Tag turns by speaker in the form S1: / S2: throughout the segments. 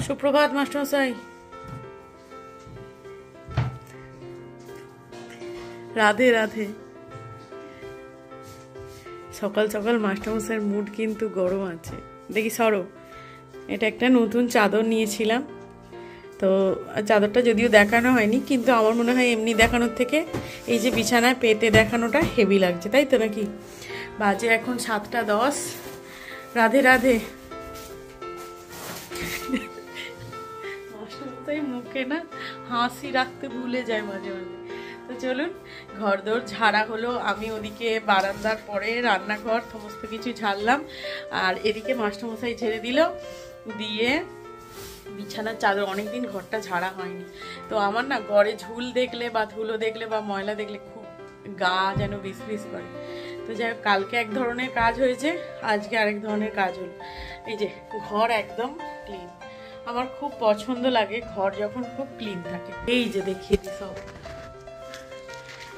S1: সুপ্রভাত মাস্টারমশাই। রাধে রাধে। সকাল সকাল মাস্টারমশাইয়ের মুড কিন্তু গরম আছে। দেখি সরো, এটা একটা নতুন চাদর নিয়েছিলাম, তো চাদরটা যদিও দেখানো হয়নি, কিন্তু আমার মনে হয় এমনি দেখানোর থেকে এই যে বিছানায় পেতে দেখানোটা হেভি লাগছে, তাই তো নাকি? বাজে এখন 7:10। রাধে রাধে। মাস্টারমশাই মুখে না হাসি রাখতে ভুলে যায় মাঝে মাঝে। তো চলুন, ঘরদোর ঝাড়া হলো, আমি ওদিকে বারান্দার পরে রান্নাঘর সমস্ত কিছু ঝাড়লাম, আর এদিকে মাস্টারমশাই ঝেড়ে দিল, দিয়ে বিছানার চাদর। অনেকদিন ঘরটা ঝাড়া হয়নি, তো আমার না ঘরে ঝুল দেখলে বা ধুলো দেখলে বা ময়লা দেখলে খুব গা যেন বিষ বিষ করে। তো যাই হোক, কালকে এক ধরনের কাজ হয়েছে, আজকে আরেক ধরনের কাজ হলো। এই যে ঘর একদম ক্লিন, আমার খুব পছন্দ লাগে ঘর যখন খুব ক্লিন থাকে। এই যে দেখিয়ে দিই সব,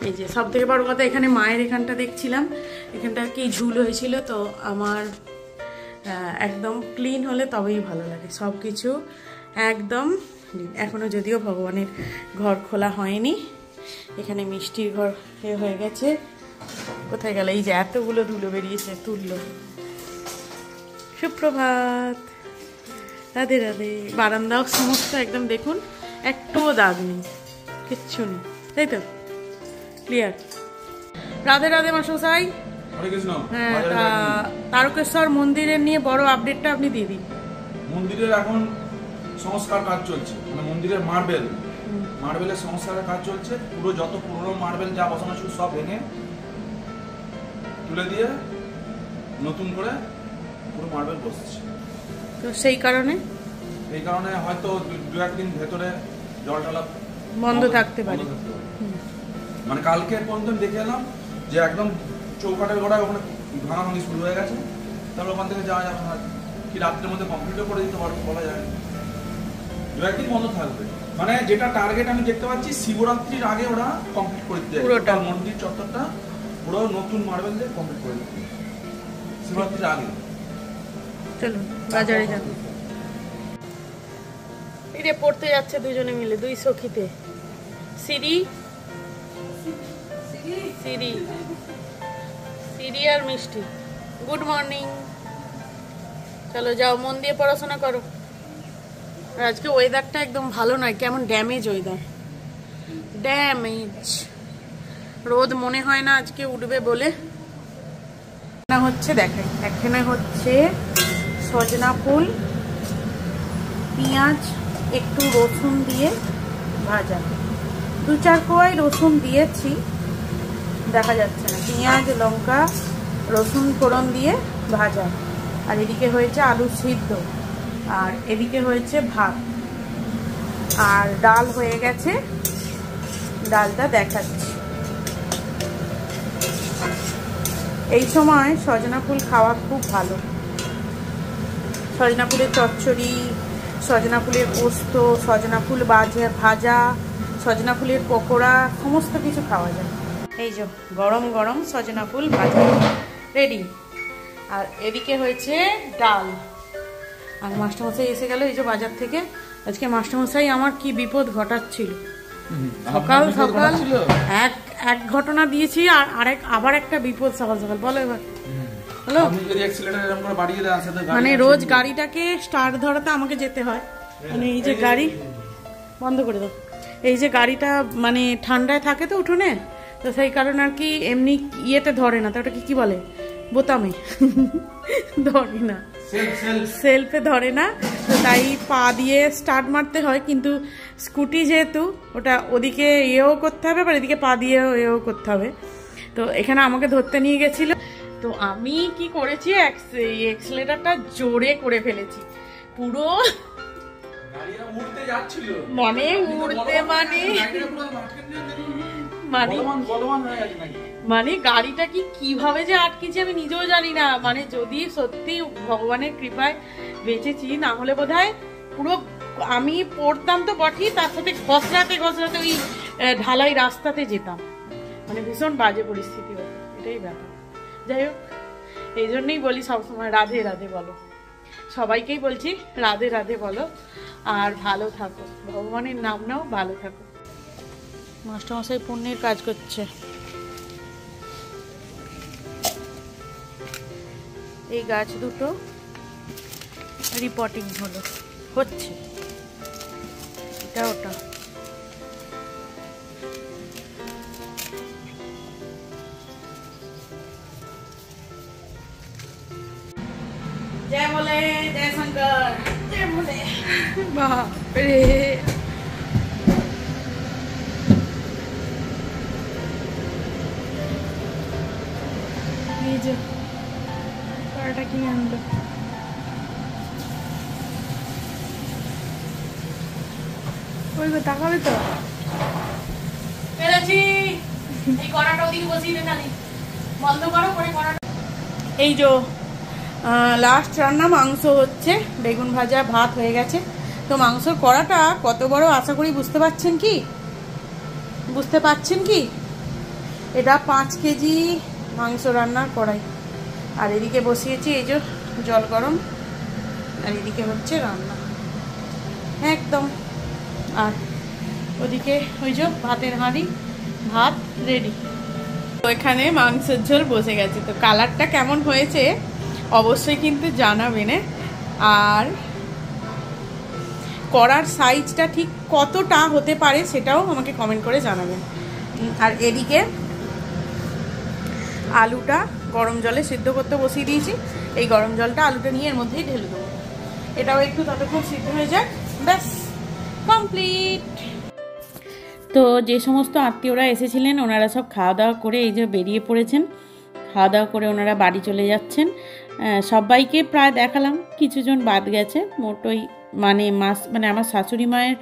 S1: এই যে সব থেকে বড় কথা, এখানে মায়ের এখানটা দেখছিলাম, এখানটা কি ঝুল হয়েছিল, তো আমার একদম ক্লিন হলে তবেই ভালো লাগে। সব কিছু একদম ক্লিন। এখনও যদিও ভগবানের ঘর খোলা হয়নি, এখানে মিষ্টির ঘর হয়ে গেছে। কোথায় গেল? এই যে এতগুলো ধুলো বেরিয়েছে, তুললো। সুপ্রভাত, রাধে রাধে। বারান্দাও সমস্ত একদম দেখুন, একটুও দাগ নেই, কিচ্ছু নেই, তাই তো? ক্লিয়ার। রাধে রাধে মাস্টারমশাই। হ্যাঁ, তারকেশ্বর মন্দিরের নিয়ে বড় আপডেটটা আপনি দিয়ে দিন।
S2: মন্দিরের এখন সংস্কার কাজ চলছে, মানে মন্দিরের মার্বেলের সংস্কারের কাজ চলছে। পুরো যত পুরনো মার্বেল যা বসানো ছিল সব ভেঙে তুলে দিয়ে নতুন করে পুরো মার্বেল বসছে।
S1: তো সেই কারণে
S2: হয়তো 2-1 দিন ভেতরে জল ঢালা
S1: বন্ধ থাকতে পারে।
S2: মানে কালকে পর্যন্ত দেখে এলাম যে একদম চৌকাটের গোড়ায় ওখানে ভাঙাভাঙি শুরু হয়ে গেছে। তারপর ওখান থেকে যাওয়া যাবে না, কি রাত্রের মধ্যে কমপ্লিটও করে দিতে পারবো বলা যায় না। 2-1 দিন বন্ধ থাকবে, মানে যেটা টার্গেট আমি দেখতে পাচ্ছি শিবরাত্রির আগে ওরা কমপ্লিট করে দিতে পুরোটা মন্দির চত্বরটা পুরো নতুন মার্বেল দিয়ে কমপ্লিট করে দিতে শিবরাত্রির আগে। চলুন
S1: বাজারে যান। এই যে পড়তে যাচ্ছে দুজনে মিলে, দুই সখীতে, সিরি আর মিষ্টি। Good morning. চলো যাও, মন দিয়ে পড়াশোনা করো। আর আজকে ওয়েদারটা একদম ভালো নয়, কেমন ড্যামেজ ওয়েদার, ড্যামেজ। রোদ মনে হয় না আজকে উঠবে বলে। না হচ্ছে দেখাই, এখানে হচ্ছে সজনা ফুল, পেঁয়াজ, একটু রসুন দিয়ে ভাজা। 2-4 কোয়াই রসুন দিয়েছি, দেখা যাচ্ছে না। পেঁয়াজ, লঙ্কা, রসুন ফোড়ন দিয়ে ভাজা। আর এদিকে হয়েছে আলু সিদ্ধ, আর এদিকে হয়েছে ভাত, আর ডাল হয়ে গেছে, ডালটা দেখাচ্ছি। এই সময় সজনা ফুল খাওয়া খুব ভালো। সজনা ফুলের চচ্চড়ি, সজনা ফুলের পোস্ত, সজনা ফুল ভাজা, সজনা ফুলের পকোড়া, সমস্ত কিছু খাওয়া যায়। এই যে গরম গরম সজনা ফুল ভাজা রেডি। আর এদিকে হয়েছে ডাল। আর মাস্টারমশাই এসে গেল এই যে বাজার থেকে। আজকে মাস্টারমশাই আমার কি বিপদ ঘটাচ্ছিল। সকাল সকাল এক ঘটনা দিয়েছি, আর আবার একটা বিপদ সকাল সকাল। বলো এবার, হ্যালো। মানে রোজ গাড়িটাকে স্টার্ট ধরাতে আমাকে যেতে হয়, মানে এই যে গাড়ি বন্ধ করে দাও, এই যে গাড়িটা মানে ঠান্ডায় থাকে তো উঠোনে, তো সেই কারণে আর কি এমনি ইয়েতে ধরে না, তো ওটা কি বলে, বোতামে ধরে না, সেলফে ধরে না, তো তাই পা দিয়ে স্টার্ট মারতে হয়। কিন্তু স্কুটি যেহেতু ওটা ওদিকে ইয়েও করতে হবে, আবার এদিকে পা দিয়ে ইয়েও করতে হবে। তো এখানে আমাকে ধরতে নিয়ে গেছিল, তো আমি কি করেছি, এক্সেলেটারটা জোরে করে ফেলেছি, পুরো মানে উড়তে মানে গাড়িটা কিভাবে যে আটকেছি আমি নিজেও জানি না। মানে যদি সত্যি ভগবানের কৃপায় বেঁচেছি, না হলে বোধহয় পুরো আমি পড়তাম তো বটেই, তার সাথে ঘসরাতে ওই ঢালাই রাস্তাতে যেতাম। মানে ভীষণ বাজে পরিস্থিতি হতো, এটাই ব্যাপার। যাই হোক, এই জন্যই বলি সবসময় রাধে রাধে বলো, সবাইকেই বলছি রাধে রাধে বলো। আর ভালো থাকো, ভগবানের নাম নাও, ভালো থাকো। মাস্টারমশাই পুণ্যের কাজ করছে। এই গাছ দুটো রিপোর্টিং হচ্ছে, এটা ওটা। जय बोले, जय शंकर, जय बोले। बाप रे, ये जो पराठा की आनलो, ওই গো তাকাবে তো। পেরেছি, এই কড়াটা ওদিকে বসিয়ে দে, খালি বন্ধ করো পরে কড়াটা। এই যে লাস্ট রান্না মাংস হচ্ছে, বেগুন ভাজা, ভাত হয়ে গেছে। তো মাংসর কড়াটা কত বড় আশা করি বুঝতে পারছেন কি? এটা 5 কেজি মাংস রান্নার কড়াই। আর এদিকে বসিয়েছি এই যে জল গরম, আর এদিকে হচ্ছে রান্না একদম। আর ওদিকে ওই যে ভাতের হাঁড়ি, ভাত রেডি। তো এখানে মাংসের ঝোল বসে গেছে। তো কালারটা কেমন হয়েছে অবশ্যই কিন্তু জানাবেন। আর কড়ার সাইজটা ঠিক কতটা হতে পারে সেটাও আমাকে কমেন্ট করে জানাবেন। আর এদিকে আলুটা গরম জলে সিদ্ধ করতে বসিয়ে দিয়েছি। এই গরম জলটা আলুটা নিয়ে এর মধ্যেই ঢেলে দেবো। এটাও একটু ততক্ষণ সিদ্ধ হয়ে যাক, ব্যাস কমপ্লিট। তো যে সমস্ত আত্মীয়রা এসেছিলেন ওনারা সব খাওয়া দাওয়া করে এই যে বেরিয়ে পড়েছেন। খাওয়া দাওয়া করে ওনারা বাড়ি চলে যাচ্ছেন। সবাইকে প্রায় দেখালাম, কিছুজন বাদ গেছে। মোট ওই মানে আমার শাশুড়ি মায়ের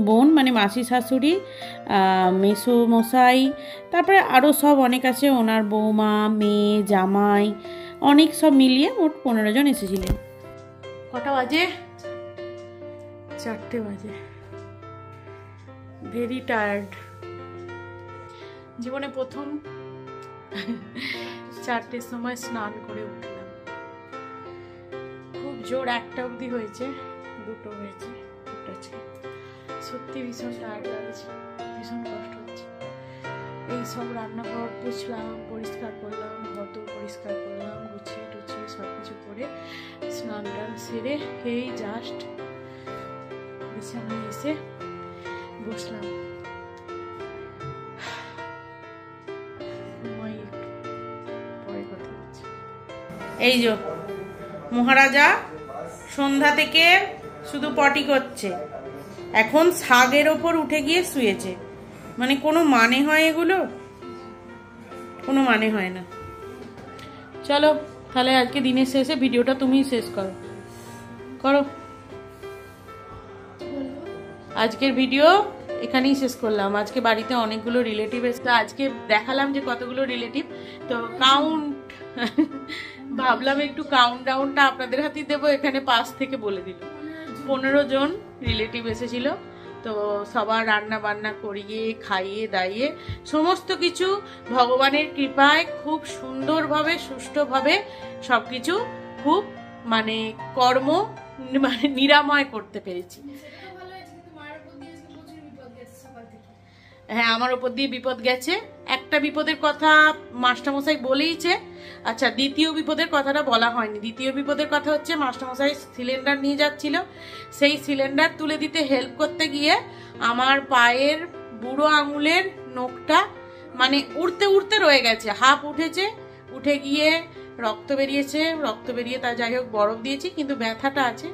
S1: বোন, মানে মাসি শাশুড়ি, মেসো মশাই, তারপরে আরও সব অনেক আছে, ওনার বৌমা, মেয়ে, জামাই, অনেক সব মিলিয়ে মোট 15 জন এসেছিলেন। কটা বাজে? 4টে বাজে। Very tired. জীবনে প্রথম 4টের সময় স্নান করে উঠলাম। খুব জোর 1টা অবধি হয়েছে, 2টো হয়েছে, 2টা। সত্যি ভীষণ টায়ার্ড লাগছে, ভীষণ কষ্ট হচ্ছে। এই সব রান্নাঘর পুছলাম, পরিষ্কার করলাম, ঘর তো পরিষ্কার করলাম, গুছিয়ে টুছিয়ে সব কিছু করে স্নান টান সেরে এই জাস্ট বিছানায় এসে বসলাম। এই যে মহারাজা সন্ধ্যা থেকে শুধু পটি করছে, এখন ছাদের ওপর উঠে গিয়ে শুয়েছে। মানে কোনো মানে হয় এগুলো? কোনো মানে হয় না। চলো তাহলে আজকে দিনের শেষে ভিডিওটা তুমি শেষ করো। আজকের ভিডিও এখানেই শেষ করলাম। আজকে বাড়িতে অনেকগুলো রিলেটিভ এসে আজকে দেখালাম যে কতগুলো রিলেটিভ। তো ভাবলাম একটু কাউন্টডাউনটা আপনাদের হাতেই দেবো। এখানে 5 থেকে বলে দিল 15 জন রিলেটিভ এসেছিল। তো সবার রান্না বান্না করিয়ে খাইয়ে দাইয়ে সমস্ত কিছু ভগবানের কৃপায় খুব সুন্দরভাবে সুষ্ঠুভাবে সবকিছু খুব মানে কর্ম মানে নিরাময় করতে পেরেছি। হ্যাঁ, আমার ওপর দিয়ে বিপদ গেছে। একটা বিপদের কথা মাস্টারমশাই বলেইছে। আচ্ছা, দ্বিতীয় বিপদের কথাটা বলা হয়নি। দ্বিতীয় বিপদের কথা হচ্ছে মাস্টারমশাই সিলিন্ডার নিয়ে যাচ্ছিল, সেই সিলিন্ডার তুলে দিতে হেল্প করতে গিয়ে আমার পায়ের বুড়ো আঙুলের নখটা মানে উড়তে উড়তে রয়ে গেছে। হাফ উঠেছে, উঠে গিয়ে রক্ত বেরিয়েছে, রক্ত বেরিয়ে তা যাই হোক বরফ দিয়েছি, কিন্তু ব্যথাটা আছে।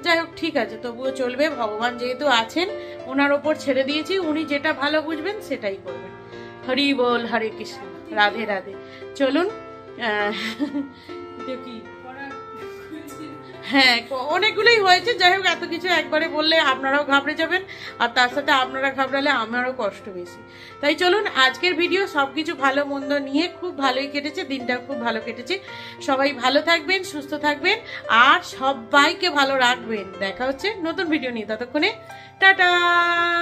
S1: যাই হোক ঠিক আছে, তবুও চলবে। ভগবান যেহেতু আছেন ওনার ওপর ছেড়ে দিয়েছি, উনি যেটা ভালো বুঝবেন সেটাই করবেন। হরি বল, হরে কৃষ্ণ, রাধে রাধে। চলুন। কি হ্যাঁ, অনেকগুলোই হয়েছে। যাই হোক, এত কিছু একবারে বললে আপনারাও ঘাবড়ে যাবেন, আর তার সাথে আপনারা ঘাবড়ালে আমারও কষ্ট বেশি। তাই চলুন, আজকের ভিডিও সবকিছু ভালো মন্দ নিয়ে খুব ভালোই কেটেছে, দিনটা খুব ভালো কেটেছে। সবাই ভালো থাকবেন, সুস্থ থাকবেন, আর সবাইকে ভালো রাখবেন। দেখা হচ্ছে নতুন ভিডিও নিয়ে, ততক্ষণে টাটা।